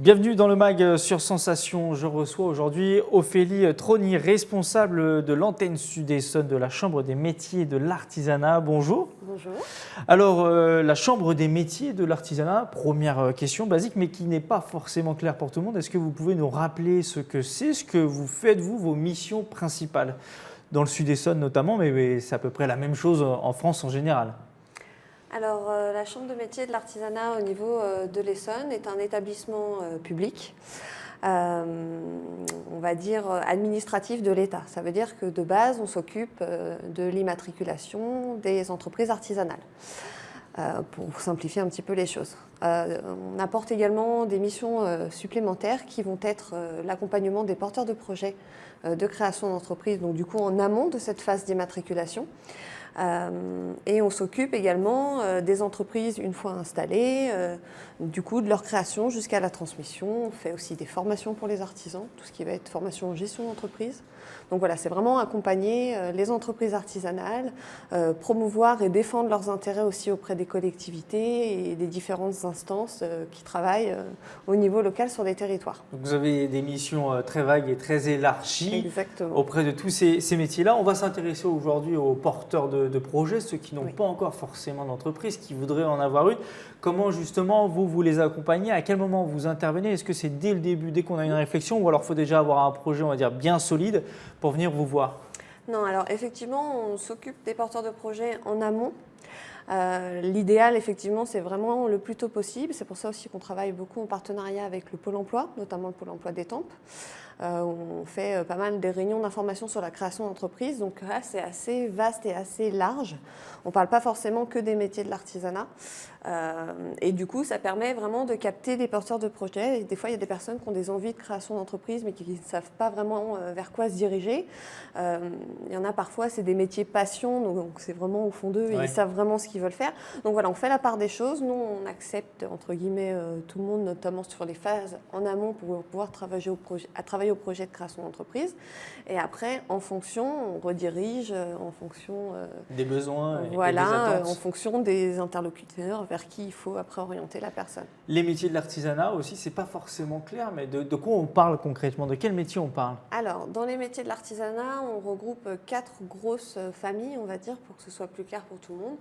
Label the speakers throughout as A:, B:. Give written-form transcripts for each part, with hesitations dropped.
A: Bienvenue dans le MAG sur Sensation. Je reçois aujourd'hui Ophélie Trony, responsable de l'antenne Sud-Essonne de la Chambre des métiers et de l'artisanat. Bonjour.
B: Bonjour.
A: Alors, la Chambre des métiers et de l'artisanat, première question basique, mais qui n'est pas forcément claire pour tout le monde. Est-ce que vous pouvez nous rappeler ce que c'est, ce que vous faites, vous, vos missions principales dans le Sud-Essonne notamment, mais c'est à peu près la même chose en France en général.
B: Alors, la Chambre de métiers et de l'artisanat au niveau de l'Essonne est un établissement public, on va dire administratif de l'État. Ça veut dire que de base, on s'occupe de l'immatriculation des entreprises artisanales, pour simplifier un petit peu les choses. On apporte également des missions supplémentaires qui vont être l'accompagnement des porteurs de projets de création d'entreprise, donc du coup en amont de cette phase d'immatriculation. Et on s'occupe également des entreprises une fois installées, du coup de leur création jusqu'à la transmission. On fait aussi des formations pour les artisans, tout ce qui va être formation en gestion d'entreprise. Donc voilà, c'est vraiment accompagner les entreprises artisanales, promouvoir et défendre leurs intérêts aussi auprès des collectivités et des différentes instances qui travaillent au niveau local sur des territoires.
A: Donc vous avez des missions très vagues et très élargies.
B: Exactement.
A: Auprès de tous ces métiers-là. On va s'intéresser aujourd'hui aux porteurs de projets, ceux qui n'ont pas encore forcément d'entreprise, qui voudraient en avoir une. Comment justement vous les accompagnez? À quel moment vous intervenez? Est-ce que c'est dès le début, dès qu'on a une réflexion, ou alors il faut déjà avoir un projet, on va dire, bien solide pour venir vous voir?
B: Non, alors effectivement, on s'occupe des porteurs de projets en amont. L'idéal, effectivement, c'est vraiment le plus tôt possible. C'est pour ça aussi qu'on travaille beaucoup en partenariat avec le Pôle emploi, notamment le Pôle emploi d'Étampes. On fait pas mal des réunions d'information sur la création d'entreprise. Donc là, c'est assez vaste et assez large. On ne parle pas forcément que des métiers de l'artisanat. Et du coup, ça permet vraiment de capter des porteurs de projets. Et des fois, il y a des personnes qui ont des envies de création d'entreprise, mais qui ne savent pas vraiment vers quoi se diriger. Il y en a parfois, c'est des métiers passion, donc c'est vraiment au fond d'eux, et ils savent vraiment ce qu'ils veulent faire. Donc voilà, on fait la part des choses. Nous, on accepte, entre guillemets, tout le monde, notamment sur les phases en amont, pour pouvoir travailler au projet de création d'entreprise. Et après, en fonction, on redirige en fonction
A: des besoins et des attentes.
B: En fonction des interlocuteurs vers qui il faut après orienter la personne.
A: Les métiers de l'artisanat aussi, c'est pas forcément clair, mais de quoi on parle concrètement? De quel métier on parle?
B: Alors, dans les métiers de l'artisanat, on regroupe 4 grosses familles, on va dire, pour que ce soit plus clair pour tout le monde.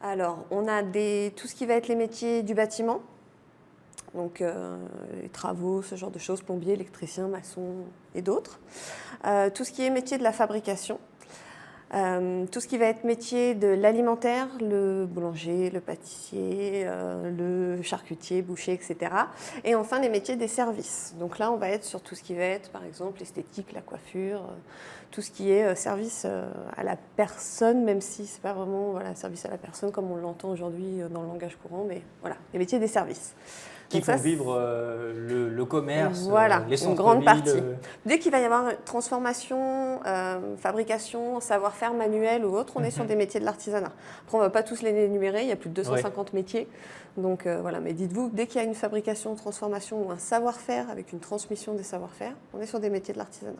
B: Alors, on a tout ce qui va être les métiers du bâtiment, donc les travaux, ce genre de choses, plombier, électricien, maçon et d'autres. Tout ce qui est métier de la fabrication. Tout ce qui va être métier de l'alimentaire, le boulanger, le pâtissier, le charcutier, boucher, etc. Et enfin, les métiers des services. Donc là, on va être sur tout ce qui va être, par exemple, l'esthétique, la coiffure, tout ce qui est service à la personne, même si ce n'est pas vraiment service à la personne comme on l'entend aujourd'hui dans le langage courant, mais voilà, les métiers des services.
A: Qui font vivre le commerce, les centres-villes.
B: Une grande partie. Dès qu'il va y avoir transformation, fabrication, savoir-faire manuel ou autre, on est sur des métiers de l'artisanat. Après, on ne va pas tous les énumérer, il y a plus de 250 métiers. Donc voilà, mais dites-vous que dès qu'il y a une fabrication, transformation ou un savoir-faire avec une transmission des savoir-faire, on est sur des métiers de l'artisanat.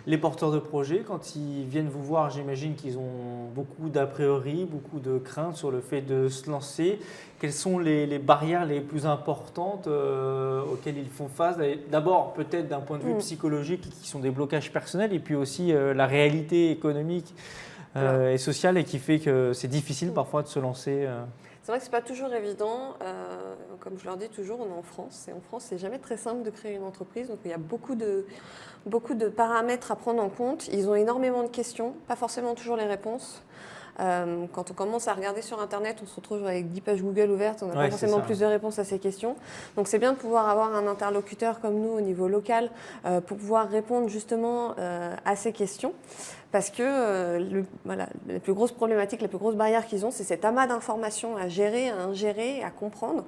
A: Les porteurs de projets, quand ils viennent vous voir, j'imagine qu'ils ont beaucoup d'a priori, beaucoup de craintes sur le fait de se lancer. Quelles sont les barrières les plus importantes auxquelles ils font face? D'abord, peut-être d'un point de vue psychologique, qui sont des blocages personnels, et puis aussi la réalité économique et sociale, et qui fait que c'est difficile parfois de se lancer.
B: C'est vrai que ce n'est pas toujours évident. Comme je leur dis toujours, on est en France. Et en France, ce n'est jamais très simple de créer une entreprise. Donc, il y a beaucoup de paramètres à prendre en compte. Ils ont énormément de questions, pas forcément toujours les réponses. Quand on commence à regarder sur Internet, on se retrouve avec 10 pages Google ouvertes, on n'a pas forcément plus de réponses à ces questions. Donc c'est bien de pouvoir avoir un interlocuteur comme nous au niveau local pour pouvoir répondre justement à ces questions. Parce que la plus grosse problématique, la plus grosse barrière qu'ils ont, c'est cet amas d'informations à gérer, à ingérer, à comprendre.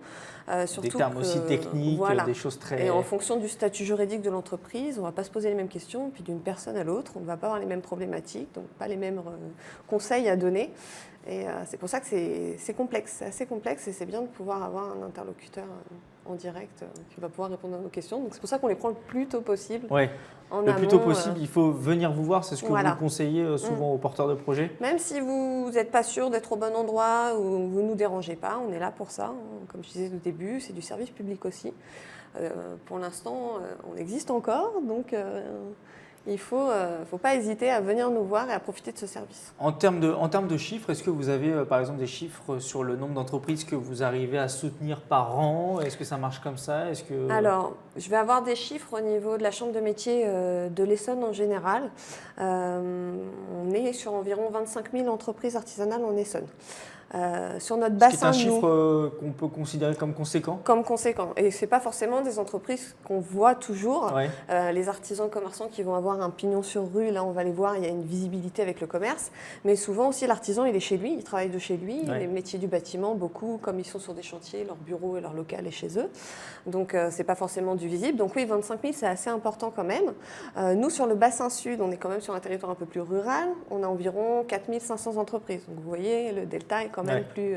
A: Des termes aussi techniques, des choses très…
B: Et en fonction du statut juridique de l'entreprise, on ne va pas se poser les mêmes questions. Puis d'une personne à l'autre, on ne va pas avoir les mêmes problématiques, donc pas les mêmes conseils à donner. Et c'est pour ça que c'est complexe, c'est assez complexe, et c'est bien de pouvoir avoir un interlocuteur en direct qui va pouvoir répondre à nos questions. Donc c'est pour ça qu'on les prend le plus tôt possible
A: Le plus tôt possible, il faut venir vous voir, c'est ce que
B: voilà.
A: vous conseillez souvent aux porteurs de projets?
B: Même si vous n'êtes pas sûr d'être au bon endroit ou vous ne nous dérangez pas, on est là pour ça. Comme je disais au début, c'est du service public aussi. Pour l'instant, on existe encore, donc il ne faut pas hésiter à venir nous voir et à profiter de ce service.
A: En termes de chiffres, est-ce que vous avez par exemple des chiffres sur le nombre d'entreprises que vous arrivez à soutenir par an? Est-ce que ça marche comme ça?
B: Alors, je vais avoir des chiffres au niveau de la Chambre de métier de l'Essonne en général. On est sur environ 25 000 entreprises artisanales en Essonne. Sur notre bassin,
A: c'est un chiffre qu'on peut considérer comme conséquent?
B: Comme conséquent. Et ce n'est pas forcément des entreprises qu'on voit toujours.
A: Ouais.
B: Les artisans commerçants qui vont avoir un pignon sur rue, là on va les voir, il y a une visibilité avec le commerce. Mais souvent aussi l'artisan, il est chez lui, il travaille de chez lui.
A: Ouais.
B: Les métiers du bâtiment, beaucoup, comme ils sont sur des chantiers, leur bureau et leur local est chez eux. Donc ce n'est pas forcément du visible. Donc oui, 25 000, c'est assez important quand même. Nous, sur le bassin sud, on est quand même sur un territoire un peu plus rural. On a environ 4 500 entreprises. Donc vous voyez, le delta est quand même plus...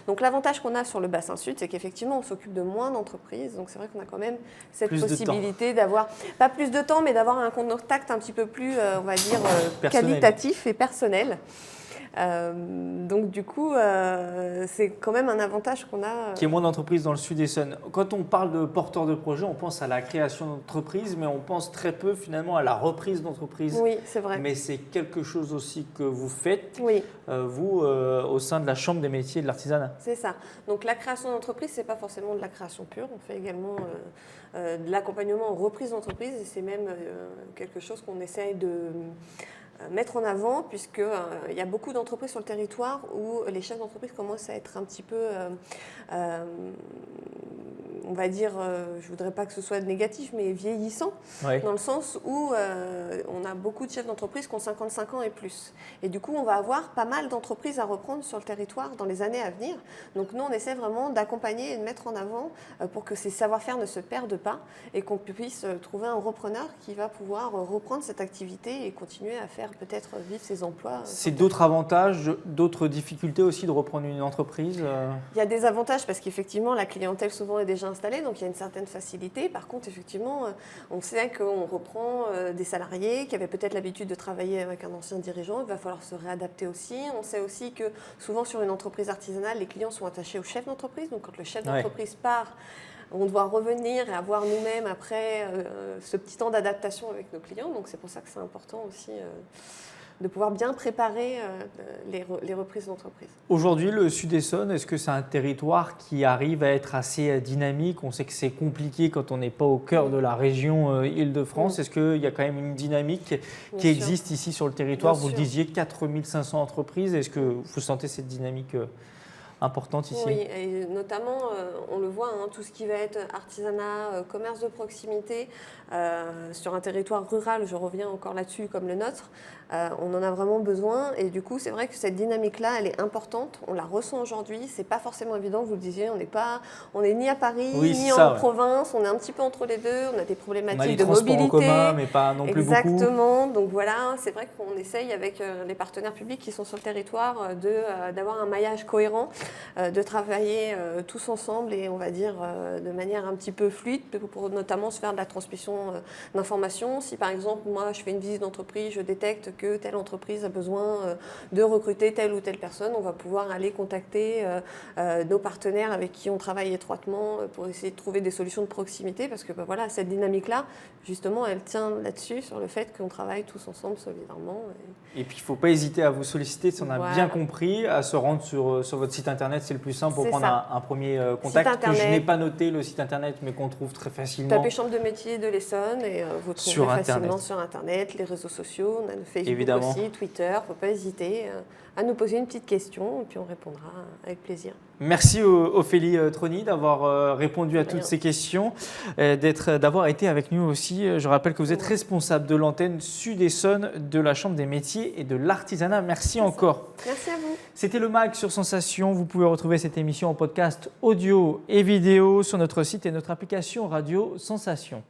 B: Donc l'avantage qu'on a sur le bassin sud, c'est qu'effectivement, on s'occupe de moins d'entreprises. Donc c'est vrai qu'on a quand même cette possibilité d'avoir, pas plus de temps, mais d'avoir un contact un petit peu plus, on va dire, qualitatif et personnel. Donc du coup, c'est quand même un avantage qu'on a.
A: Qu'il y ait moins d'entreprises dans le sud Essonne. Quand on parle de porteurs de projets, on pense à la création d'entreprises, mais on pense très peu finalement à la reprise d'entreprise.
B: Oui, c'est vrai.
A: Mais c'est quelque chose aussi que vous faites,
B: oui.
A: Vous, au sein de la Chambre des métiers et de l'artisanat.
B: C'est ça. Donc la création d'entreprise, ce n'est pas forcément de la création pure. On fait également de l'accompagnement en reprise d'entreprise et c'est même quelque chose qu'on essaye de mettre en avant puisqu'il y a beaucoup d'entreprises sur le territoire où les chefs d'entreprise commencent à être un petit peu, on va dire, je ne voudrais pas que ce soit négatif, mais vieillissants, dans le sens où on a beaucoup de chefs d'entreprise qui ont 55 ans et plus. Et du coup, on va avoir pas mal d'entreprises à reprendre sur le territoire dans les années à venir. Donc nous, on essaie vraiment d'accompagner et de mettre en avant pour que ces savoir-faire ne se perdent pas et qu'on puisse trouver un repreneur qui va pouvoir reprendre cette activité et continuer à faire peut-être vivre ses emplois.
A: C'est d'autres avantages, d'autres difficultés aussi de reprendre une entreprise?
B: Il y a des avantages parce qu'effectivement, la clientèle souvent est déjà installée, donc il y a une certaine facilité. Par contre, effectivement, on sait qu'on reprend des salariés qui avaient peut-être l'habitude de travailler avec un ancien dirigeant. Il va falloir se réadapter aussi. On sait aussi que souvent sur une entreprise artisanale, les clients sont attachés au chef d'entreprise. Donc quand le chef d'entreprise part, on doit revenir et avoir nous-mêmes après ce petit temps d'adaptation avec nos clients. Donc c'est pour ça que c'est important aussi de pouvoir bien préparer les reprises d'entreprise.
A: Aujourd'hui, le Sud Essonne, est-ce que c'est un territoire qui arrive à être assez dynamique? On sait que c'est compliqué quand on n'est pas au cœur de la région Île-de-France. Est-ce qu'il y a quand même une dynamique qui existe ici sur le territoire? Vous le disiez, 4 500 entreprises. Est-ce que vous sentez cette dynamique importante ici?
B: Oui, et notamment, on le voit, tout ce qui va être artisanat, commerce de proximité, sur un territoire rural, je reviens encore là-dessus, comme le nôtre, on en a vraiment besoin. Et du coup, c'est vrai que cette dynamique-là, elle est importante. On la ressent aujourd'hui. C'est pas forcément évident, vous le disiez, on est ni à Paris, ni en province. On est un petit peu entre les deux. On a des problématiques de mobilité.
A: On a les transports en commun, mais pas non plus beaucoup.
B: Exactement. Donc voilà, c'est vrai qu'on essaye avec les partenaires publics qui sont sur le territoire d'avoir un maillage cohérent, de travailler tous ensemble et on va dire de manière un petit peu fluide pour notamment se faire de la transmission d'informations. Si par exemple, moi, je fais une visite d'entreprise, je détecte que telle entreprise a besoin de recruter telle ou telle personne, on va pouvoir aller contacter nos partenaires avec qui on travaille étroitement pour essayer de trouver des solutions de proximité parce que voilà, cette dynamique-là, justement, elle tient là-dessus, sur le fait qu'on travaille tous ensemble solidairement.
A: Et puis, il ne faut pas hésiter à vous solliciter, si on a bien compris, à se rendre sur votre site internet, c'est le plus simple pour prendre un premier contact, que je n'ai pas noté le site internet, mais qu'on trouve très facilement.
B: Tapez Chambre de métier de l'Essonne et vous trouverez facilement sur Internet, les réseaux sociaux, on a le Facebook aussi, Twitter, il ne faut pas hésiter à nous poser une petite question et puis on répondra avec plaisir.
A: Merci Ophélie Trony d'avoir répondu à toutes ces questions, d'avoir été avec nous aussi. Je rappelle que vous êtes responsable de l'antenne Sud Essonne de la Chambre des métiers et de l'artisanat. Merci encore.
B: Merci à vous.
A: C'était le MAG sur Sensation. Vous pouvez retrouver cette émission en podcast audio et vidéo sur notre site et notre application Radio Sensation.